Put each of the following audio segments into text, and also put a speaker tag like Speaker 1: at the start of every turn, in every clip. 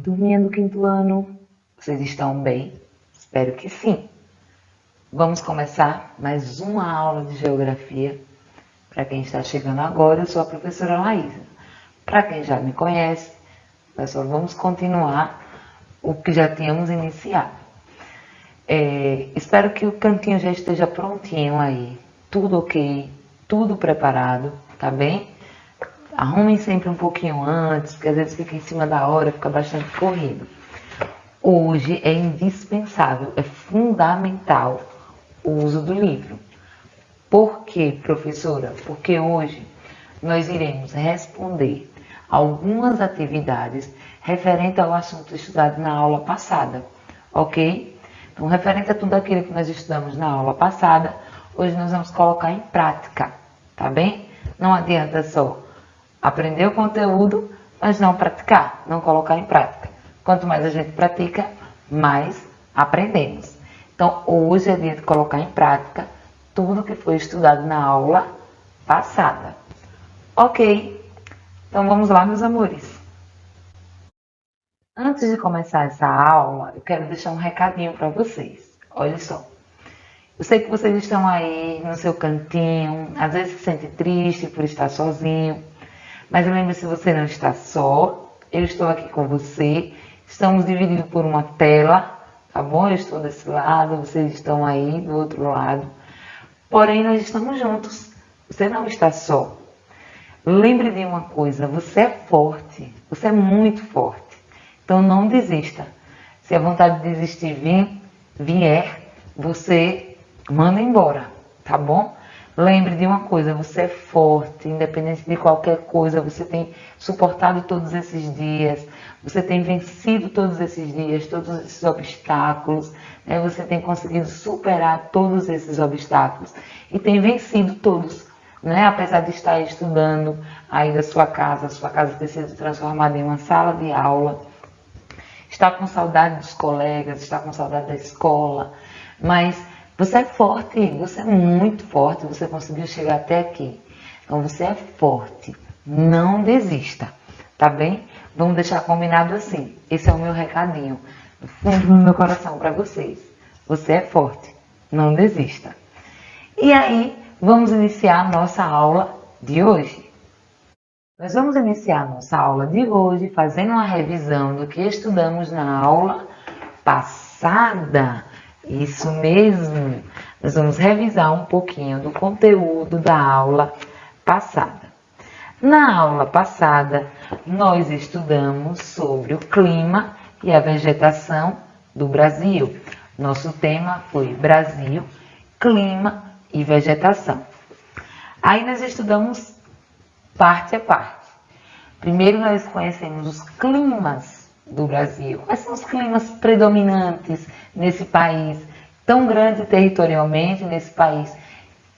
Speaker 1: Turminha do quinto ano, vocês estão bem? Espero que sim. Vamos começar mais uma aula de geografia. Para quem está chegando agora, eu sou a professora Laísa. Para quem já me conhece, pessoal, vamos continuar o que já tínhamos iniciado. Espero que o cantinho já esteja prontinho aí, tudo ok, tudo preparado, tá bem? Arrumem sempre um pouquinho antes, porque às vezes fica em cima da hora, fica bastante corrido. Hoje é indispensável, é fundamental o uso do livro. Por quê, professora? Porque hoje nós iremos responder algumas atividades referente ao assunto estudado na aula passada, ok? Então, referente a tudo aquilo que nós estudamos na aula passada, hoje nós vamos colocar em prática, tá bem? Não adianta só aprender o conteúdo, mas não praticar, não colocar em prática. Quanto mais a gente pratica, mais aprendemos. Então, hoje é dia de colocar em prática tudo que foi estudado na aula passada. Ok? Então, vamos lá, meus amores. Antes de começar essa aula, eu quero deixar um recadinho para vocês. Olha só. Eu sei que vocês estão aí no seu cantinho, às vezes se sente triste por estar sozinho. Mas lembre-se, você não está só, eu estou aqui com você, estamos divididos por uma tela, tá bom? Eu estou desse lado, vocês estão aí do outro lado, porém nós estamos juntos, você não está só. Lembre de uma coisa, você é forte, você é muito forte, então não desista. Se a vontade de desistir vier, você manda embora, tá bom? Lembre de uma coisa, você é forte, independente de qualquer coisa, você tem suportado todos esses dias, você tem vencido todos esses dias, todos esses obstáculos, né? Você tem conseguido superar todos esses obstáculos e tem vencido todos, né? Apesar de estar estudando aí da sua casa ter sido transformada em uma sala de aula, está com saudade dos colegas, está com saudade da escola, mas você é forte, você é muito forte, você conseguiu chegar até aqui. Então você é forte, não desista, tá bem? Vamos deixar combinado assim. Esse é o meu recadinho, do fundo do meu coração para vocês. Você é forte, não desista. E aí, vamos iniciar a nossa aula de hoje. Nós vamos iniciar a nossa aula de hoje fazendo uma revisão do que estudamos na aula passada. Isso mesmo, nós vamos revisar um pouquinho do conteúdo da aula passada. Na aula passada, nós estudamos sobre o clima e a vegetação do Brasil. Nosso tema foi Brasil, clima e vegetação. Aí nós estudamos parte a parte. Primeiro nós conhecemos os climas do Brasil. Quais são os climas predominantes nesse país tão grande territorialmente, nesse país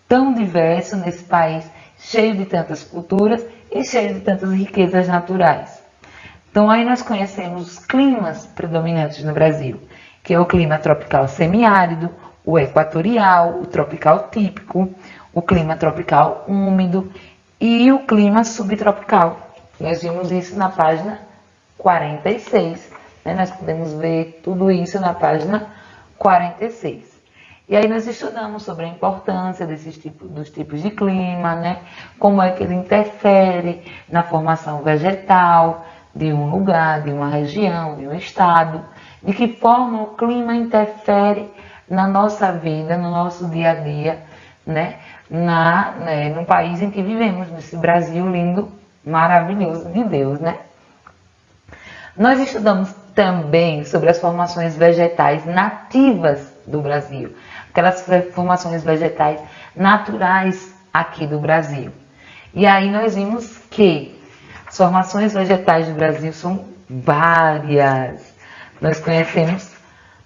Speaker 1: tão diverso, nesse país cheio de tantas culturas e cheio de tantas riquezas naturais. Então aí nós conhecemos os climas predominantes no Brasil, que é o clima tropical semiárido, o equatorial, o tropical típico, o clima tropical úmido e o clima subtropical. Nós vimos isso na página 46, né? Nós podemos ver tudo isso na página 46. E aí nós estudamos sobre a importância dos tipos de clima, né? Como é que ele interfere na formação vegetal de um lugar, de uma região, de um estado, de que forma o clima interfere na nossa vida, no nosso dia a dia, né? No país em que vivemos, nesse Brasil lindo, maravilhoso de Deus, né? Nós estudamos também sobre as formações vegetais nativas do Brasil, aquelas formações vegetais naturais aqui do Brasil. E aí nós vimos que as formações vegetais do Brasil são várias. Nós conhecemos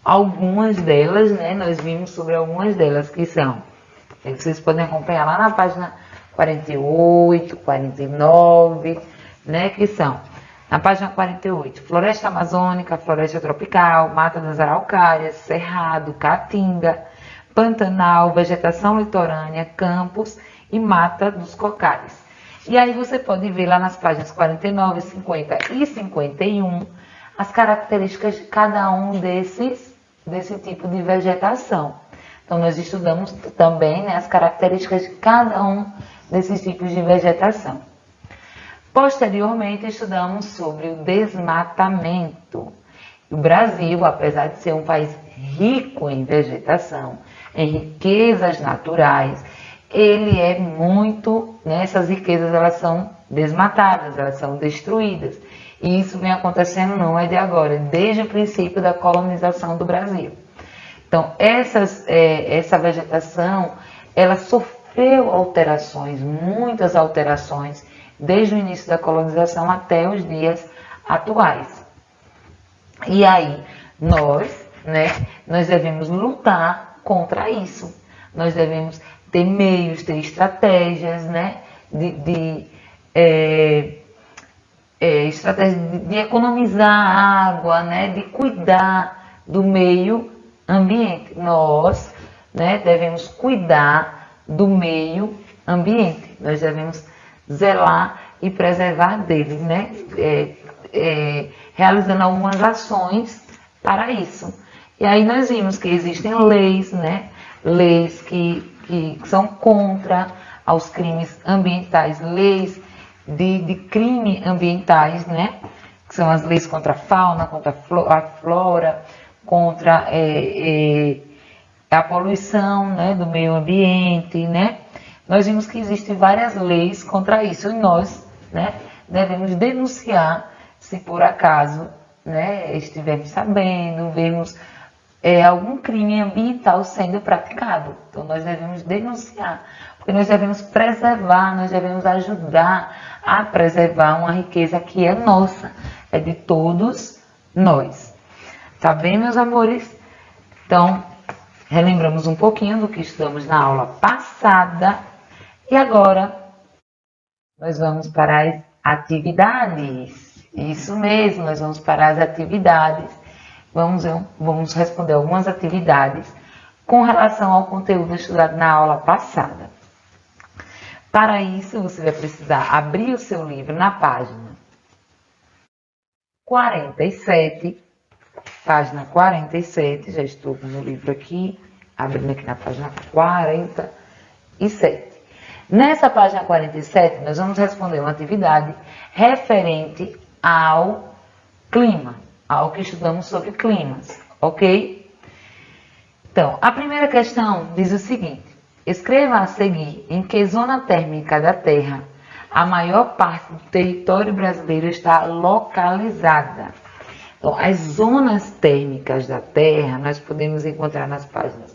Speaker 1: algumas delas, né? Nós vimos sobre algumas delas que são. Vocês podem acompanhar lá na página 48, 49, né? Que são. Na página 48, floresta amazônica, floresta tropical, mata das araucárias, cerrado, caatinga, pantanal, vegetação litorânea, campos e mata dos cocais. E aí você pode ver lá nas páginas 49, 50 e 51 as características de cada um desse tipo de vegetação. Então, nós estudamos também, né, as características de cada um desses tipos de vegetação. Posteriormente, estudamos sobre o desmatamento. O Brasil, apesar de ser um país rico em vegetação, em riquezas naturais, ele é muito, né, essas riquezas elas são desmatadas, elas são destruídas. E isso vem acontecendo não é de agora, desde o princípio da colonização do Brasil. Então, essa vegetação, ela sofreu alterações, muitas alterações, desde o início da colonização até os dias atuais. E aí, nós devemos lutar contra isso. Nós devemos ter meios, ter estratégias, né, estratégia de economizar água, né, de cuidar do meio ambiente. Nós, né, devemos cuidar do meio ambiente. Nós devemos zelar e preservar dele, né, realizando algumas ações para isso. E aí nós vimos que existem leis, né, leis que são contra aos crimes ambientais, leis de crime ambientais, né? Que são as leis contra a fauna, contra a flora, contra a poluição, né, do meio ambiente, né? Nós vimos que existem várias leis contra isso e nós, né, devemos denunciar se por acaso, né, estivermos sabendo, vemos algum crime ambiental sendo praticado. Então nós devemos denunciar, porque nós devemos preservar, nós devemos ajudar a preservar uma riqueza que é nossa, é de todos nós. Tá bem, meus amores? Então, relembramos um pouquinho do que estudamos na aula passada e agora nós vamos para as atividades. Isso mesmo, nós vamos para as atividades. Vamos responder algumas atividades com relação ao conteúdo estudado na aula passada. Para isso, você vai precisar abrir o seu livro na página 47. Página 47, já estou com o meu livro aqui, abrindo aqui na página 47. Nessa página 47, nós vamos responder uma atividade referente ao clima, ao que estudamos sobre climas, ok? Então, a primeira questão diz o seguinte: escreva a seguir em que zona térmica da Terra a maior parte do território brasileiro está localizada. Então, as zonas térmicas da Terra nós podemos encontrar nas páginas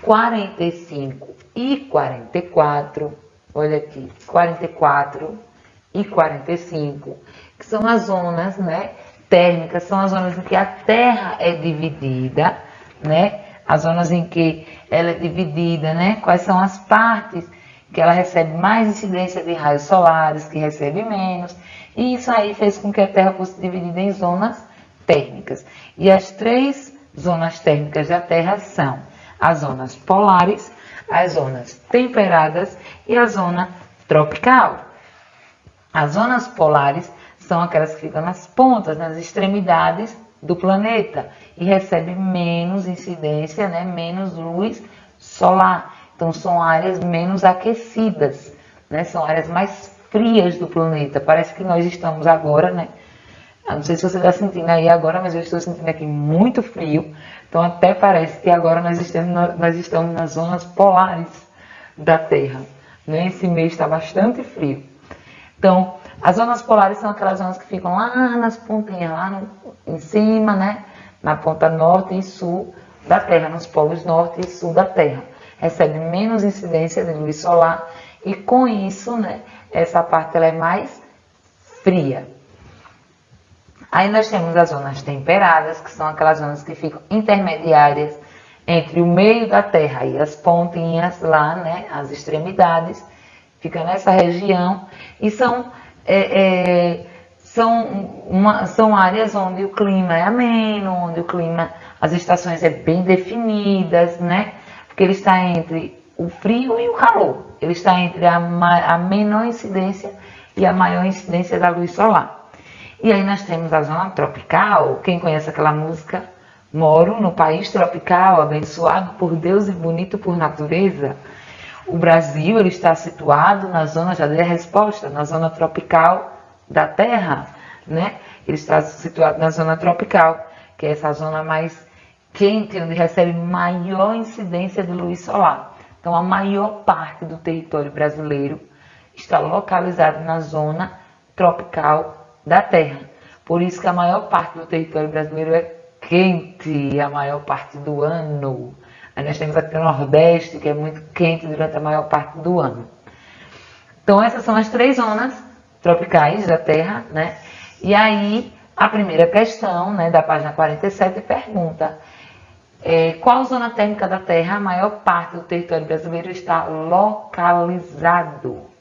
Speaker 1: 45 e 44, olha aqui, 44 e 45, que são as zonas, né, térmicas, são as zonas em que a Terra é dividida, né, as zonas em que ela é dividida, né, quais são as partes que ela recebe mais incidência de raios solares, que recebe menos, e isso aí fez com que a Terra fosse dividida em zonas térmicas. E as 3 zonas térmicas da Terra são as zonas polares, as zonas temperadas e a zona tropical. As zonas polares são aquelas que ficam nas pontas, nas extremidades do planeta e recebem menos incidência, né, menos luz solar. Então são áreas menos aquecidas, né, são áreas mais frias do planeta. Parece que nós estamos agora, né? Não sei se você está sentindo aí agora, mas eu estou sentindo aqui muito frio. Então até parece que agora nós estamos nas zonas polares da Terra, né? Esse mês está bastante frio. Então, as zonas polares são aquelas zonas que ficam lá nas pontinhas, em cima, né? Na ponta norte e sul da Terra, nos polos norte e sul da Terra. Recebe menos incidência de luz solar e com isso, né, essa parte ela é mais fria. Aí nós temos as zonas temperadas, que são aquelas zonas que ficam intermediárias entre o meio da Terra e as pontinhas lá, né, as extremidades, fica nessa região e são áreas onde o clima é ameno, onde o clima, as estações é bem definidas, né? Porque ele está entre o frio e o calor. Ele está entre a menor incidência e a maior incidência da luz solar. E aí nós temos a zona tropical. Quem conhece aquela música? Moro no país tropical, abençoado por Deus e bonito por natureza. O Brasil ele está situado na zona, já dei a resposta, na zona tropical da Terra, né? Ele está situado na zona tropical, que é essa zona mais quente, onde recebe maior incidência de luz solar. Então, a maior parte do território brasileiro está localizado na zona tropical da Terra. Por isso que a maior parte do território brasileiro é quente a maior parte do ano. Aí nós temos aqui o Nordeste, que é muito quente durante a maior parte do ano. Então, essas são as 3 zonas tropicais da Terra, né? E aí, a primeira questão, né, da página 47, pergunta: qual zona térmica da Terra a maior parte do território brasileiro está localizado?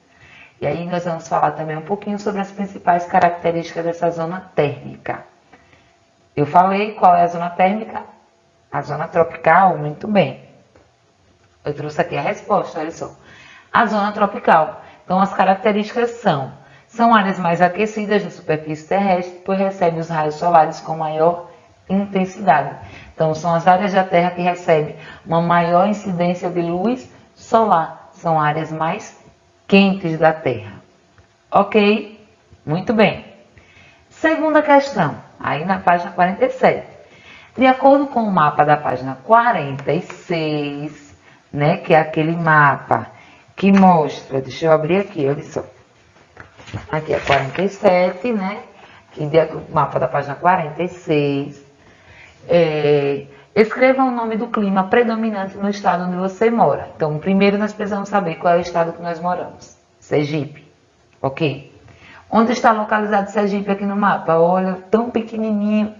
Speaker 1: E aí nós vamos falar também um pouquinho sobre as principais características dessa zona térmica. Eu falei qual é a zona térmica? A zona tropical, muito bem. Eu trouxe aqui a resposta, olha só. A zona tropical. Então, as características são áreas mais aquecidas da superfície terrestre, pois recebem os raios solares com maior intensidade. Então, são as áreas da Terra que recebem uma maior incidência de luz solar. São áreas mais quentes da Terra. Ok? Muito bem. Segunda questão, aí na página 47. De acordo com o mapa da página 46, né, que é aquele mapa que mostra, deixa eu abrir aqui, olha só. Aqui é 47, né, que o mapa da página 46. Escreva o nome do clima predominante no estado onde você mora. Então, primeiro nós precisamos saber qual é o estado que nós moramos. Sergipe, ok? Onde está localizado Sergipe aqui no mapa? Olha, tão pequenininho.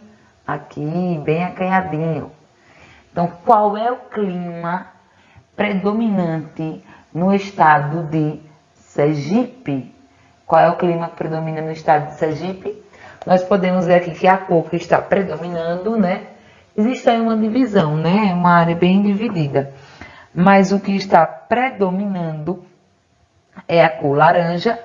Speaker 1: Aqui, bem acanhadinho. Então, qual é o clima predominante no estado de Sergipe? Qual é o clima que predomina no estado de Sergipe? Nós podemos ver aqui que a cor que está predominando, né? Existe aí uma divisão, né? Uma área bem dividida. Mas o que está predominando é a cor laranja.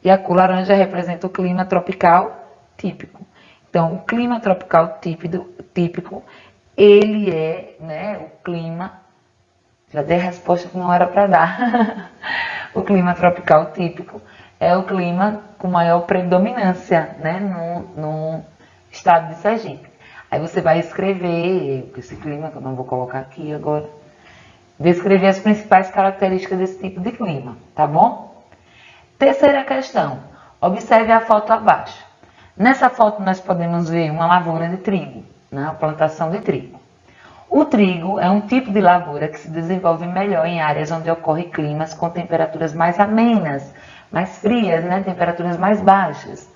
Speaker 1: E a cor laranja representa o clima tropical típico. Então, o clima tropical típico, ele é, né, o clima, já dei a resposta que não era para dar. O clima tropical típico é o clima com maior predominância, né, no estado de Sergipe. Aí você vai escrever esse clima, que eu não vou colocar aqui agora, descrever as principais características desse tipo de clima, tá bom? Terceira questão, observe a foto abaixo. Nessa foto nós podemos ver uma lavoura de trigo, né? A plantação de trigo. O trigo é um tipo de lavoura que se desenvolve melhor em áreas onde ocorrem climas com temperaturas mais amenas, mais frias, né? Temperaturas mais baixas.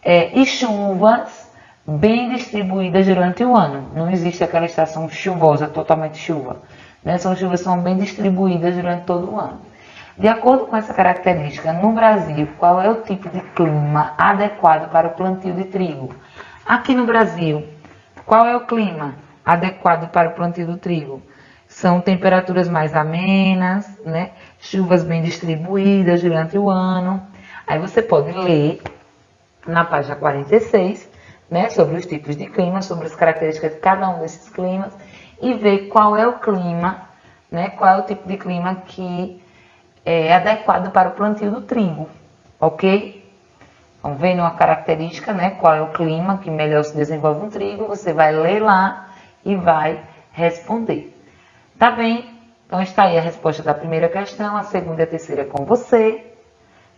Speaker 1: E chuvas bem distribuídas durante o ano. Não existe aquela estação chuvosa, totalmente chuva. Né? As chuvas são bem distribuídas durante todo o ano. De acordo com essa característica, no Brasil, qual é o tipo de clima adequado para o plantio de trigo? Aqui no Brasil, qual é o clima adequado para o plantio do trigo? São temperaturas mais amenas, né? Chuvas bem distribuídas durante o ano. Aí você pode ler na página 46, né, sobre os tipos de clima, sobre as características de cada um desses climas e ver qual é o clima, né, qual é o tipo de clima que é adequado para o plantio do trigo, ok? Então, vendo uma característica, né, qual é o clima que melhor se desenvolve um trigo, você vai ler lá e vai responder. Tá bem? Então, está aí a resposta da primeira questão, a segunda e a terceira com você,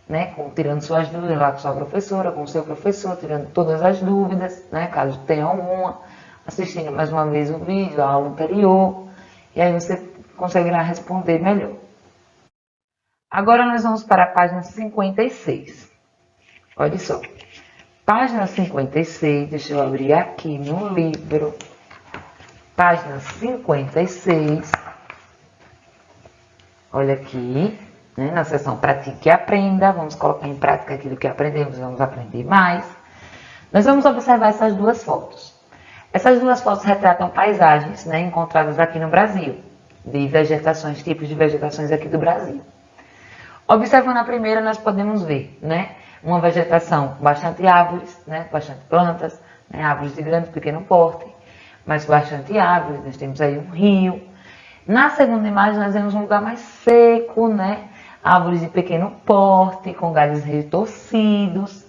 Speaker 1: né, tirando suas dúvidas lá com sua professora, com o seu professor, tirando todas as dúvidas, né, caso tenha alguma, assistindo mais uma vez o vídeo, a aula anterior, e aí você conseguirá responder melhor. Agora nós vamos para a página 56. Olha só. Página 56, deixa eu abrir aqui no livro. Página 56. Olha aqui, né, na seção Pratique e Aprenda. Vamos colocar em prática aquilo que aprendemos, vamos aprender mais. Nós vamos observar essas duas fotos. Essas duas fotos retratam paisagens, né, encontradas aqui no Brasil, de vegetações, tipos de vegetações aqui do Brasil. Observando a primeira, nós podemos ver, né, uma vegetação com bastante árvores, né? Bastante plantas, né? Árvores de grande e pequeno porte, mas bastante árvores. Nós temos aí um rio. Na segunda imagem, nós vemos um lugar mais seco, né? Árvores de pequeno porte, com galhos retorcidos.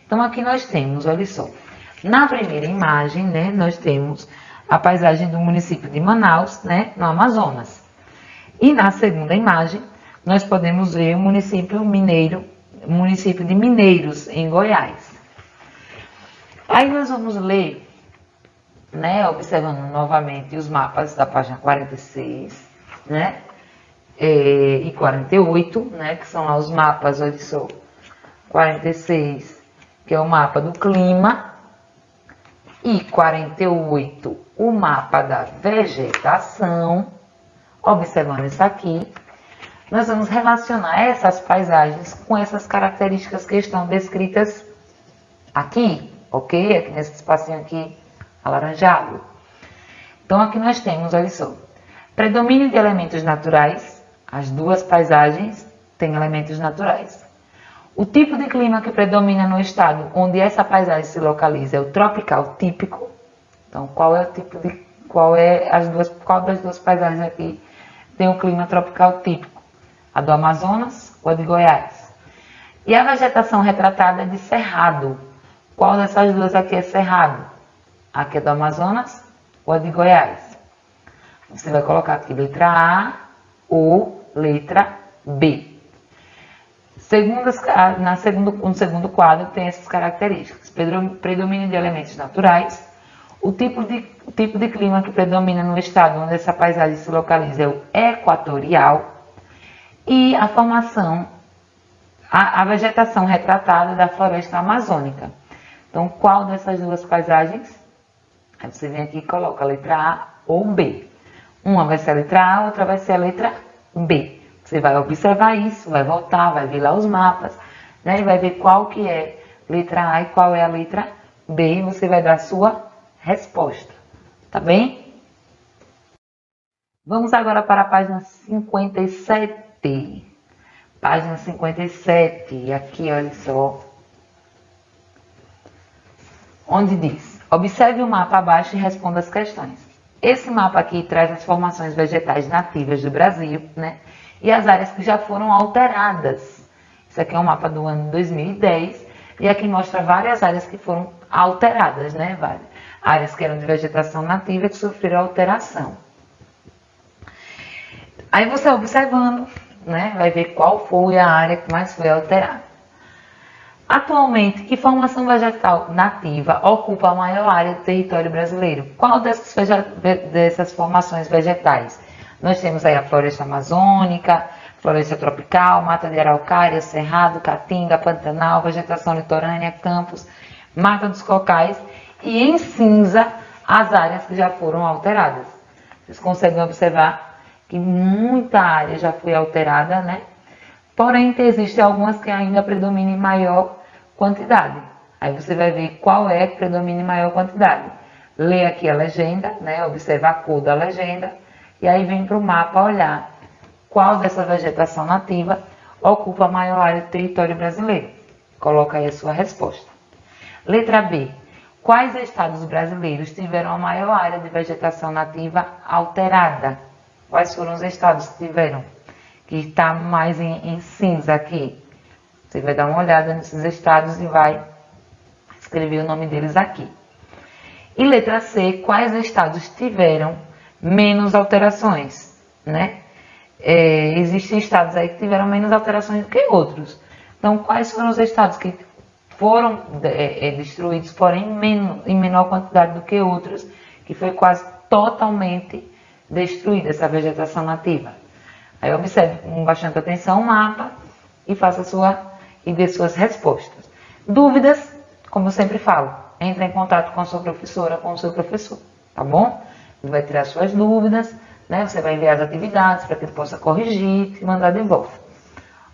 Speaker 1: Então, aqui nós temos, olha só, na primeira imagem, né, nós temos a paisagem do município de Manaus, né, no Amazonas. E na segunda imagem, nós podemos ver o município de Mineiros, em Goiás. Aí nós vamos ler, né, observando novamente os mapas da página 46, né, e 48, né, que são lá os mapas, olha só, 46, que é o mapa do clima, e 48, o mapa da vegetação. Observando isso aqui, nós vamos relacionar essas paisagens com essas características que estão descritas aqui, ok? Aqui nesse espacinho aqui, alaranjado. Então, aqui nós temos, olha só, predomínio de elementos naturais. As duas paisagens têm elementos naturais. O tipo de clima que predomina no estado onde essa paisagem se localiza é o tropical típico. Então, qual das duas paisagens aqui tem o clima tropical típico? A do Amazonas ou a de Goiás? E a vegetação retratada é de cerrado. Qual dessas duas aqui é cerrado? Aqui é do Amazonas ou a de Goiás? Você vai colocar aqui letra A ou letra B. No segundo quadro tem essas características. Predomínio de elementos naturais. O tipo de clima que predomina no estado onde essa paisagem se localiza é o equatorial. E a formação, a vegetação retratada da floresta amazônica. Então, qual dessas duas paisagens? Aí você vem aqui e coloca a letra A ou B. Uma vai ser a letra A, outra vai ser a letra B. Você vai observar isso, vai voltar, vai ver lá os mapas, né? E vai ver qual que é a letra A e qual é a letra B. E você vai dar a sua resposta, tá bem? Vamos agora para a página 57. Página 57, aqui olha só, onde diz: observe o mapa abaixo e responda as questões. Esse mapa aqui traz as formações vegetais nativas do Brasil, né? E as áreas que já foram alteradas. Isso aqui é um mapa do ano 2010 e aqui mostra várias áreas que foram alteradas, né? Várias áreas que eram de vegetação nativa que sofreram alteração. Aí você observando, né, vai ver qual foi a área que mais foi alterada. Atualmente, que formação vegetal nativa ocupa a maior área do território brasileiro? Qual dessas formações vegetais? Nós temos aí a floresta amazônica, floresta tropical, mata de araucária, cerrado, caatinga, pantanal, vegetação litorânea, campos, mata dos cocais e em cinza as áreas que já foram alteradas. Vocês conseguem observar que muita área já foi alterada, né? Porém, existem algumas que ainda predominam em maior quantidade. Aí você vai ver qual é que predomina em maior quantidade. Lê aqui a legenda, né? Observa a cor da legenda. E aí vem para o mapa olhar qual dessa vegetação nativa ocupa a maior área do território brasileiro. Coloca aí a sua resposta. Letra B. Quais estados brasileiros tiveram a maior área de vegetação nativa alterada? Quais foram os estados que tiveram? Que está mais em cinza aqui. Você vai dar uma olhada nesses estados e vai escrever o nome deles aqui. E letra C. Quais estados tiveram menos alterações, né? Existem estados aí que tiveram menos alterações do que outros. Então, quais foram os estados que foram destruídos, porém em menor quantidade do que outros, que foi quase totalmente destruída essa vegetação nativa? Aí observe com bastante atenção o mapa e dê suas respostas. Dúvidas, como eu sempre falo, entre em contato com a sua professora, com o seu professor, tá bom? Ele vai tirar suas dúvidas, né? Você vai enviar as atividades para que ele possa corrigir e mandar de volta.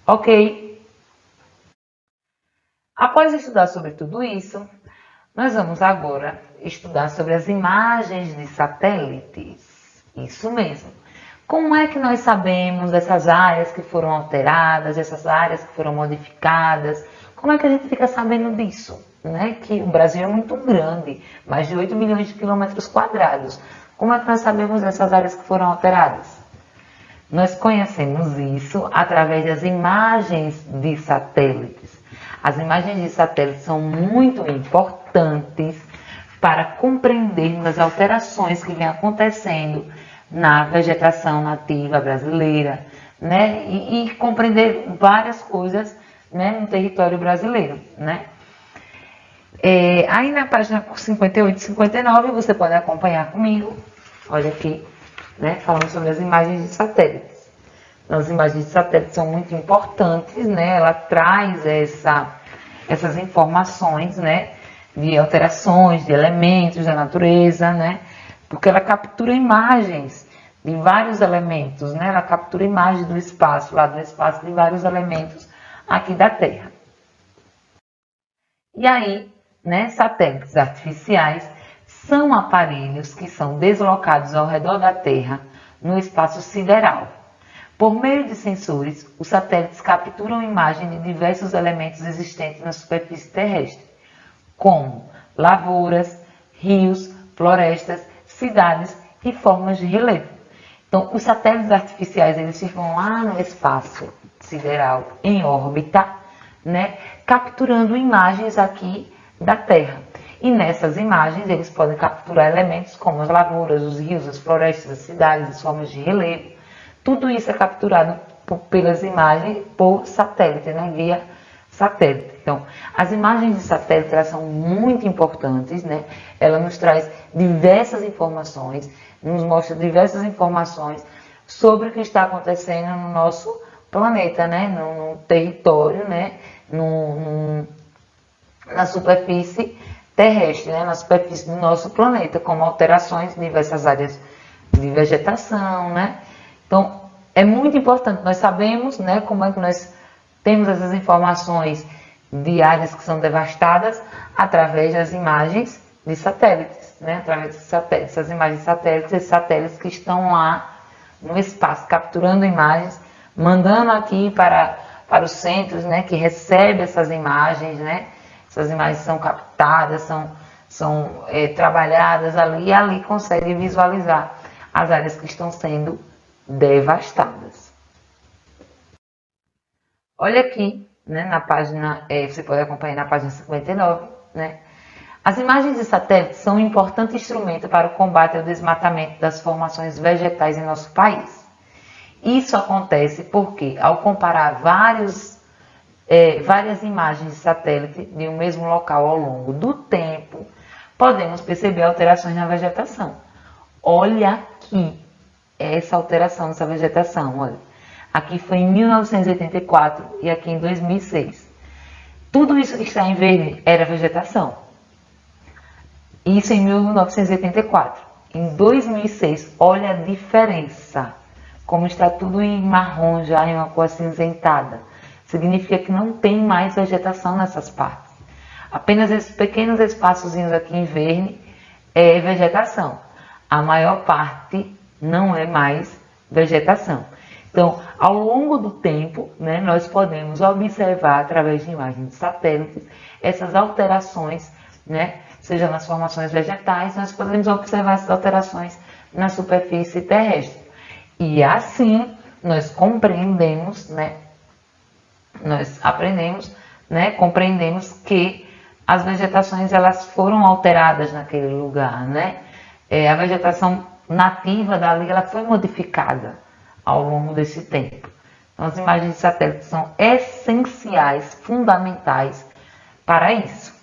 Speaker 1: Ok? Após estudar sobre tudo isso, nós vamos agora estudar sobre as imagens de satélites. Isso mesmo. Como é que nós sabemos dessas áreas que foram alteradas, essas áreas que foram modificadas? Como é que a gente fica sabendo disso? Né? Que o Brasil é muito grande, mais de 8 milhões de quilômetros quadrados. Como é que nós sabemos dessas áreas que foram alteradas? Nós conhecemos isso através das imagens de satélites. As imagens de satélites são muito importantes para compreendermos as alterações que vêm acontecendo na vegetação nativa brasileira, né? E compreender várias coisas, né, no território brasileiro, né? Aí na página 58 e 59 você pode acompanhar comigo, olha aqui, né, falando sobre as imagens de satélites. As imagens de satélites são muito importantes, né? Ela traz essas informações, né, de alterações, de elementos da natureza, né? Porque ela captura imagens de vários elementos, né? Ela captura imagens do espaço, lá do espaço de vários elementos aqui da Terra. E aí, né, satélites artificiais são aparelhos que são deslocados ao redor da Terra no espaço sideral. Por meio de sensores, os satélites capturam imagens de diversos elementos existentes na superfície terrestre, como lavouras, rios, florestas, cidades e formas de relevo. Então, os satélites artificiais, eles ficam lá no espaço sideral, em órbita, né, capturando imagens aqui da Terra. E nessas imagens, eles podem capturar elementos como as lavouras, os rios, as florestas, as cidades, as formas de relevo. Tudo isso é capturado pelas imagens por satélite, né, via satélite. Então, as imagens de satélite, elas são muito importantes, né? Ela nos traz diversas informações, nos mostra diversas informações sobre o que está acontecendo no nosso planeta, né? No território, né? Na superfície terrestre, né? Na superfície do nosso planeta, como alterações em diversas áreas de vegetação, né? Então, é muito importante, nós sabemos, né, como é que nós temos essas informações de áreas que são devastadas através das imagens de satélites, né? Através de satélites, essas imagens de satélites, esses satélites que estão lá no espaço, capturando imagens, mandando aqui para os centros, né, que recebem essas imagens, né? Essas imagens são captadas, são trabalhadas ali e ali consegue visualizar as áreas que estão sendo devastadas. Olha aqui, né, na página, você pode acompanhar na página 59, né? As imagens de satélite são um importante instrumento para o combate ao desmatamento das formações vegetais em nosso país. Isso acontece porque, ao comparar várias imagens de satélite de um mesmo local ao longo do tempo, podemos perceber alterações na vegetação. Olha aqui essa alteração nessa vegetação, olha. Aqui foi em 1984 e aqui em 2006. Tudo isso que está em verde era vegetação. Isso em 1984. Em 2006, olha a diferença. Como está tudo em marrom já, em uma cor acinzentada. Significa que não tem mais vegetação nessas partes. Apenas esses pequenos espaçozinhos aqui em verde é vegetação. A maior parte não é mais vegetação. Então, ao longo do tempo, né, nós podemos observar, através de imagens de satélites, essas alterações, né, seja nas formações vegetais, nós podemos observar essas alterações na superfície terrestre. E assim, nós compreendemos, né, compreendemos que as vegetações, elas foram alteradas naquele lugar, né? A vegetação nativa dali, ela foi modificada ao longo desse tempo. Então, as imagens de satélite são essenciais, fundamentais para isso.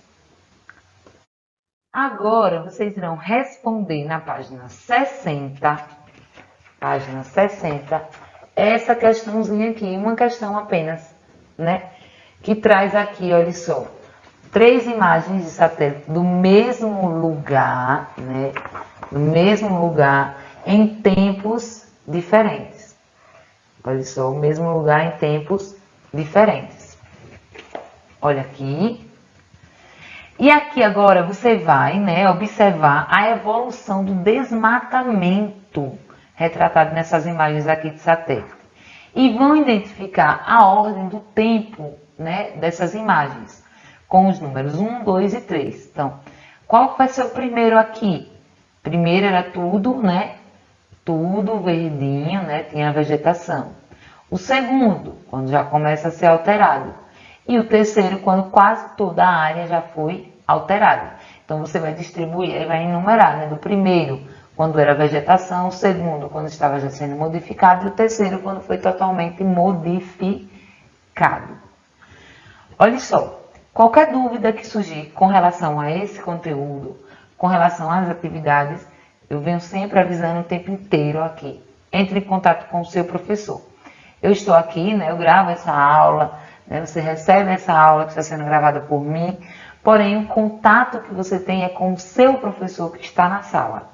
Speaker 1: Agora, vocês irão responder na página 60, essa questãozinha aqui, uma questão apenas, né? Que traz aqui, olha só, 3 imagens de satélite do mesmo lugar, né? Do mesmo lugar, em tempos diferentes. Olha só, o mesmo lugar em tempos diferentes. Olha aqui. E aqui agora você vai, né, observar a evolução do desmatamento retratado nessas imagens aqui de satélite. e vão identificar a ordem do tempo, né, dessas imagens, com os números 1, 2 e 3. Então, qual vai ser o primeiro aqui? Primeiro era tudo, né? Tudo verdinho, né? Tinha a vegetação. O segundo, quando já começa a ser alterado. E o terceiro, quando quase toda a área já foi alterada. Então, você vai distribuir e vai enumerar, né? Do primeiro, quando era vegetação. O segundo, quando estava já sendo modificado. E o terceiro, quando foi totalmente modificado. Olha só, qualquer dúvida que surgir com relação a esse conteúdo, com relação às atividades, eu venho sempre avisando o tempo inteiro aqui. Entre em contato com o seu professor. Eu estou aqui, né, eu gravo essa aula, né, você recebe essa aula que está sendo gravada por mim, porém o contato que você tem é com o seu professor que está na sala,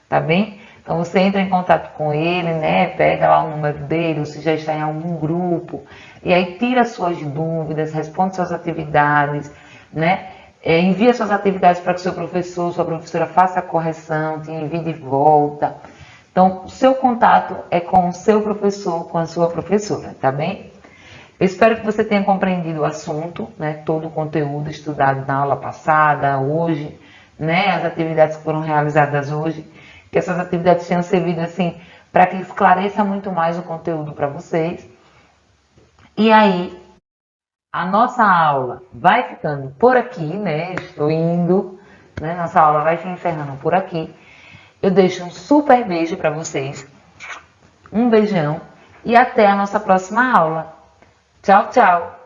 Speaker 1: tá bem? Então você entra em contato com ele, né, pega lá o número dele, ou se já está em algum grupo, e aí tira suas dúvidas, responde suas atividades, né? Envia suas atividades para que seu professor, sua professora faça a correção, te envie de volta. Então, o seu contato é com o seu professor, com a sua professora, tá bem? Eu espero que você tenha compreendido o assunto, né? Todo o conteúdo estudado na aula passada, hoje, né? As atividades que foram realizadas hoje, que essas atividades tenham servido assim para que esclareça muito mais o conteúdo para vocês. E aí, a nossa aula vai ficando por aqui, né? Estou indo, né? Nossa aula vai se encerrando por aqui. Eu deixo um super beijo para vocês. Um beijão e até a nossa próxima aula. Tchau, tchau!